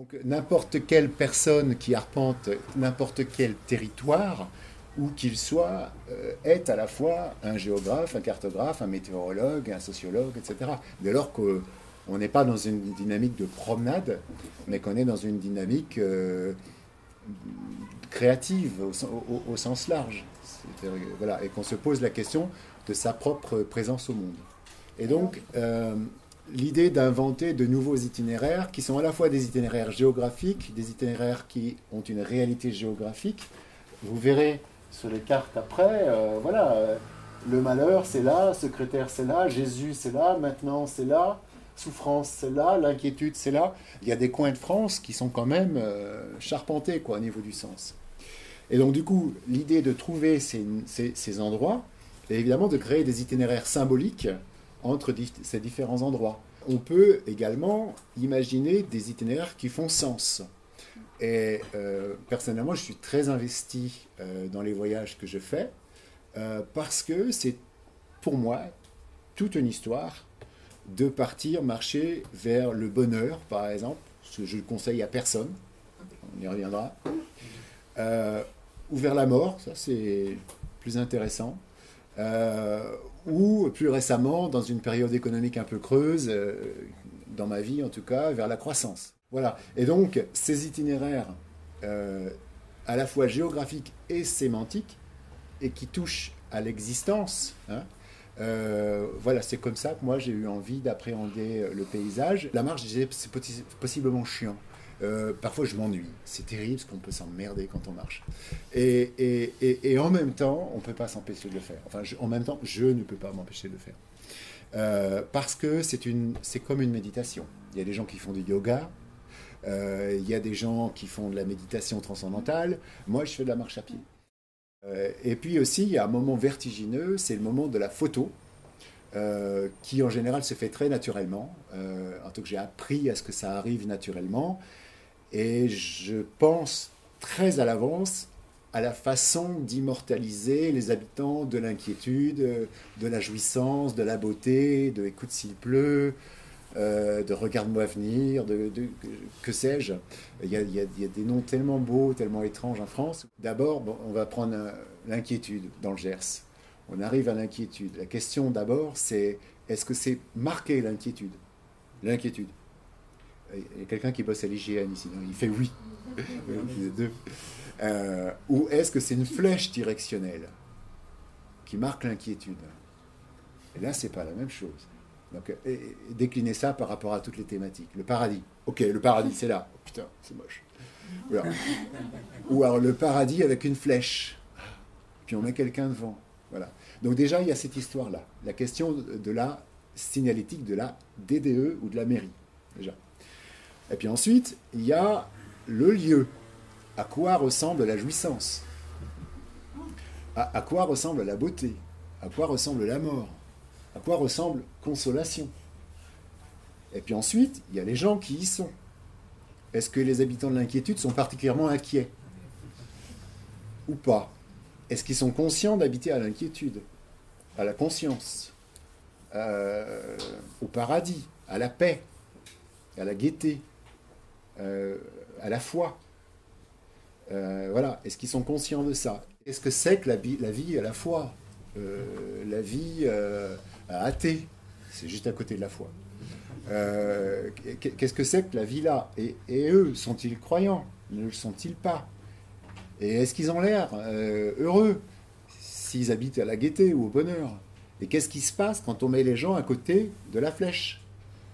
Donc n'importe quelle personne qui arpente n'importe quel territoire, où qu'il soit, est à la fois un géographe, un cartographe, un météorologue, un sociologue, etc. Dès lors qu'on n'est pas dans une dynamique de promenade, mais qu'on est dans une dynamique créative au sens large. Voilà, et qu'on se pose la question de sa propre présence au monde. Et donc, l'idée d'inventer de nouveaux itinéraires qui sont à la fois des itinéraires géographiques, des itinéraires qui ont une réalité géographique. Vous verrez sur les cartes après, le malheur c'est là, secrétaire c'est là, Jésus c'est là, maintenant c'est là, souffrance c'est là, l'inquiétude c'est là. Il y a des coins de France qui sont quand même charpentés quoi, au niveau du sens. Et donc du coup, l'idée de trouver ces endroits, est évidemment de créer des itinéraires symboliques entre ces différents endroits. On peut également imaginer des itinéraires qui font sens. Et personnellement, je suis très investi dans les voyages que je fais parce que c'est pour moi toute une histoire de partir marcher vers le bonheur, par exemple, ce que je ne conseille à personne, on y reviendra, ou vers la mort, ça c'est plus intéressant. Ou plus récemment, dans une période économique un peu creuse, dans ma vie en tout cas, vers la croissance. Voilà. Et donc, ces itinéraires, à la fois géographiques et sémantiques, et qui touchent à l'existence, hein, voilà, c'est comme ça que moi j'ai eu envie d'appréhender le paysage. La marche, c'est possiblement chiant. Parfois je m'ennuie, c'est terrible parce qu'on peut s'emmerder quand on marche. Et en même temps, on ne peut pas s'empêcher de le faire. Enfin, en même temps, je ne peux pas m'empêcher de le faire. Parce que c'est comme une méditation. Il y a des gens qui font du yoga, il y a des gens qui font de la méditation transcendantale. Moi, je fais de la marche à pied. Et puis aussi, il y a un moment vertigineux, c'est le moment de la photo. Qui en général se fait très naturellement. En tout cas, j'ai appris à ce que ça arrive naturellement. Et je pense très à l'avance à la façon d'immortaliser les habitants de l'inquiétude, de la jouissance, de la beauté, de écoute s'il pleut, de regarde-moi venir, que sais-je. Il y a des noms tellement beaux, tellement étranges en France. D'abord, bon, on va prendre l'inquiétude dans le Gers. On arrive à l'inquiétude. La question d'abord, c'est est-ce que c'est marqué l'inquiétude? L'inquiétude. Il y a quelqu'un qui bosse à l'IGN ici, non? Il fait oui. Ou est-ce que c'est une flèche directionnelle qui marque l'inquiétude? Et là, c'est pas la même chose. Donc, décliner ça par rapport à toutes les thématiques. Le paradis. Ok, le paradis, c'est là. Oh, putain, c'est moche. Voilà. Ou alors le paradis avec une flèche. Puis on met quelqu'un devant. Voilà. Donc déjà, il y a cette histoire-là. La question de la signalétique, de la DDE ou de la mairie. Déjà. Et puis ensuite, il y a le lieu. À quoi ressemble la jouissance? À quoi ressemble la beauté? À quoi ressemble la mort? À quoi ressemble consolation? Et puis ensuite, il y a les gens qui y sont. Est-ce que les habitants de l'inquiétude sont particulièrement inquiets? Ou pas? Est-ce qu'ils sont conscients d'habiter à l'inquiétude, à la conscience, au paradis, à la paix, à la gaieté, à la foi? Voilà. Est-ce qu'ils sont conscients de ça? Qu'est-ce que c'est que la vie à la foi? La vie athée, c'est juste à côté de la foi. Qu'est-ce que c'est que la vie là? Et eux, sont-ils croyants? Ne le sont-ils pas? Et est-ce qu'ils ont l'air heureux s'ils habitent à la gaieté ou au bonheur? Et qu'est-ce qui se passe quand on met les gens à côté de la flèche?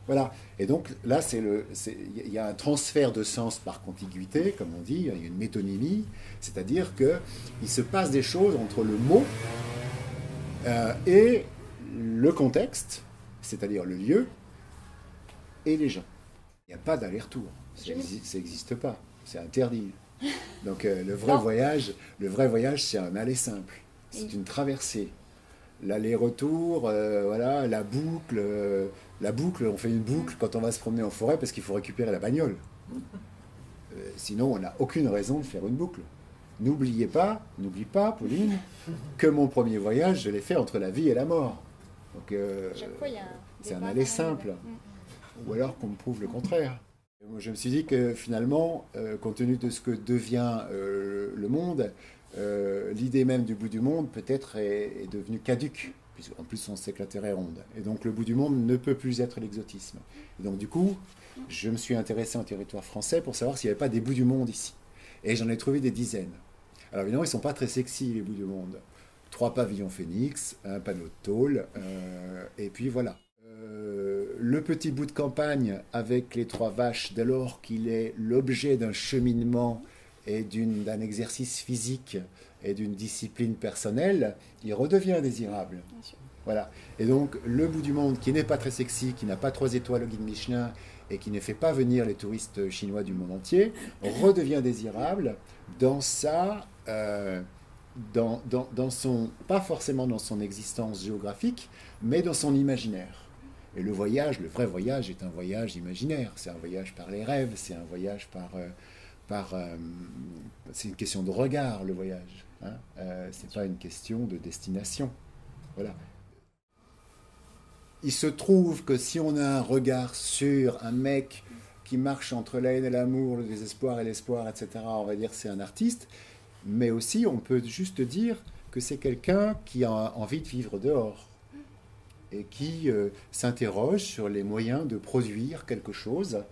Voilà. Et donc là, il y a un transfert de sens par contiguïté, comme on dit, il y a une métonymie, c'est-à-dire qu'il se passe des choses entre le mot et le contexte, c'est-à-dire le lieu, et les gens. Il n'y a pas d'aller-retour. Ça n'existe pas. C'est interdit. Donc le vrai voyage, c'est un aller simple. C'est une traversée. L'aller-retour, voilà, la boucle, on fait une boucle quand on va se promener en forêt parce qu'il faut récupérer la bagnole. Sinon, on n'a aucune raison de faire une boucle. N'oublie pas, Pauline, que mon premier voyage, je l'ai fait entre la vie et la mort. Donc, c'est un aller simple. Ou alors qu'on me prouve le contraire. Moi, je me suis dit que finalement, compte tenu de ce que devient le monde, l'idée même du bout du monde peut-être est devenue caduque, puisqu'en plus on sait que la Terre est ronde. Et donc le bout du monde ne peut plus être l'exotisme. Et donc du coup, je me suis intéressé au territoire français pour savoir s'il n'y avait pas des bouts du monde ici. Et j'en ai trouvé des dizaines. Alors évidemment, ils ne sont pas très sexy, les bouts du monde. 3 pavillons phénix, un panneau de tôle, et puis voilà. Le petit bout de campagne avec les 3 vaches, dès lors qu'il est l'objet d'un cheminement et d'un exercice physique et d'une discipline personnelle, il redevient désirable. Voilà. Et donc, le bout du monde qui n'est pas très sexy, qui n'a pas 3 étoiles au guide Michelin et qui ne fait pas venir les touristes chinois du monde entier, redevient désirable dans dans son, pas forcément dans son existence géographique, mais dans son imaginaire. Et le voyage, le vrai voyage, est un voyage imaginaire. C'est un voyage par les rêves, c'est un voyage c'est une question de regard, le voyage. Hein. C'est pas une question de destination. Voilà. Il se trouve que si on a un regard sur un mec qui marche entre la haine et l'amour, le désespoir et l'espoir, etc., on va dire que c'est un artiste, mais aussi on peut juste dire que c'est quelqu'un qui a envie de vivre dehors et qui s'interroge sur les moyens de produire quelque chose.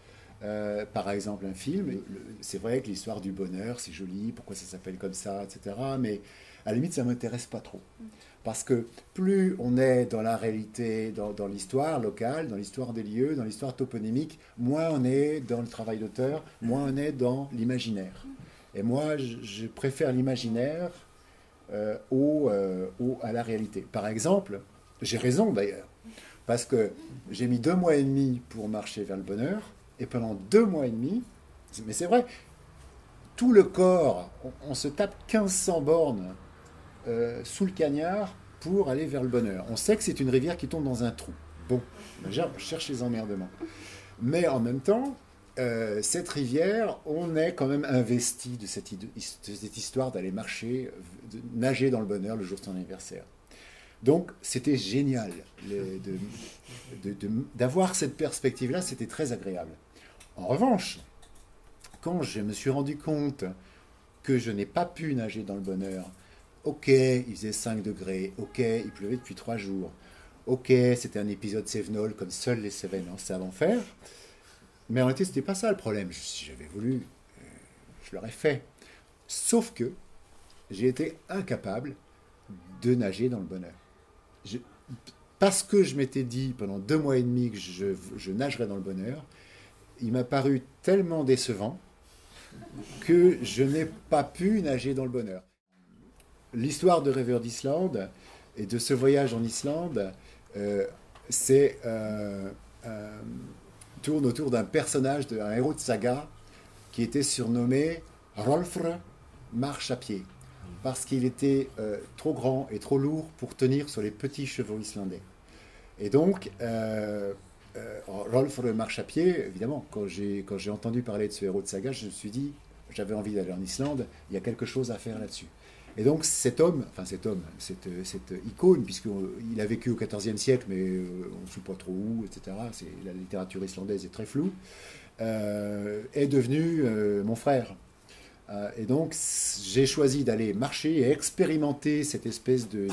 Par exemple, un film. C'est vrai que l'histoire du bonheur, c'est joli, pourquoi ça s'appelle comme ça, etc. Mais à la limite, ça ne m'intéresse pas trop. Parce que plus on est dans la réalité, dans l'histoire locale, dans l'histoire des lieux, dans l'histoire toponymique, moins on est dans le travail d'auteur, moins on est dans l'imaginaire. Et moi, je préfère l'imaginaire à la réalité. Par exemple, j'ai raison d'ailleurs, parce que j'ai mis 2 mois et demi pour marcher vers le bonheur, et pendant 2 mois et demi, mais c'est vrai, tout le corps, on se tape 1500 bornes sous le cagnard pour aller vers le bonheur. On sait que c'est une rivière qui tombe dans un trou. Bon, déjà, on cherche les emmerdements. Mais en même temps, cette rivière, on est quand même investi de cette histoire d'aller marcher, de nager dans le bonheur le jour de son anniversaire. Donc, c'était génial d'avoir cette perspective-là, c'était très agréable. En revanche, quand je me suis rendu compte que je n'ai pas pu nager dans le bonheur, ok, il faisait 5 degrés, ok, il pleuvait depuis 3 jours, ok, c'était un épisode Cévenol comme seuls les Cévennes savent en faire, mais en réalité, c'était pas ça le problème. Si j'avais voulu, je l'aurais fait. Sauf que j'ai été incapable de nager dans le bonheur. Je- Parce que je m'étais dit pendant 2 mois et demi que je nagerais dans le bonheur, il m'a paru tellement décevant que je n'ai pas pu nager dans le bonheur. L'histoire de Rêveur d'Islande et de ce voyage en Islande, euh, c'est tourne autour d'un personnage, d'un héros de saga qui était surnommé Rolfr Marche à pied parce qu'il était trop grand et trop lourd pour tenir sur les petits chevaux islandais. Et donc, Rolf marche à pied, évidemment, quand j'ai entendu parler de ce héros de saga, je me suis dit, j'avais envie d'aller en Islande, il y a quelque chose à faire là-dessus. Et donc cet homme, cette icône, puisqu'il a vécu au XIVe siècle, mais on ne sait pas trop où, etc., la littérature islandaise est très floue, est devenu mon frère. Et donc j'ai choisi d'aller marcher et expérimenter cette espèce de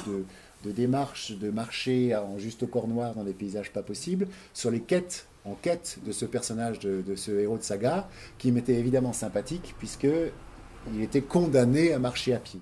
démarche de marcher en juste au corps noir dans des paysages pas possibles, sur les quêtes, en quête de ce personnage, de ce héros de saga, qui m'était évidemment sympathique, puisqu'il était condamné à marcher à pied.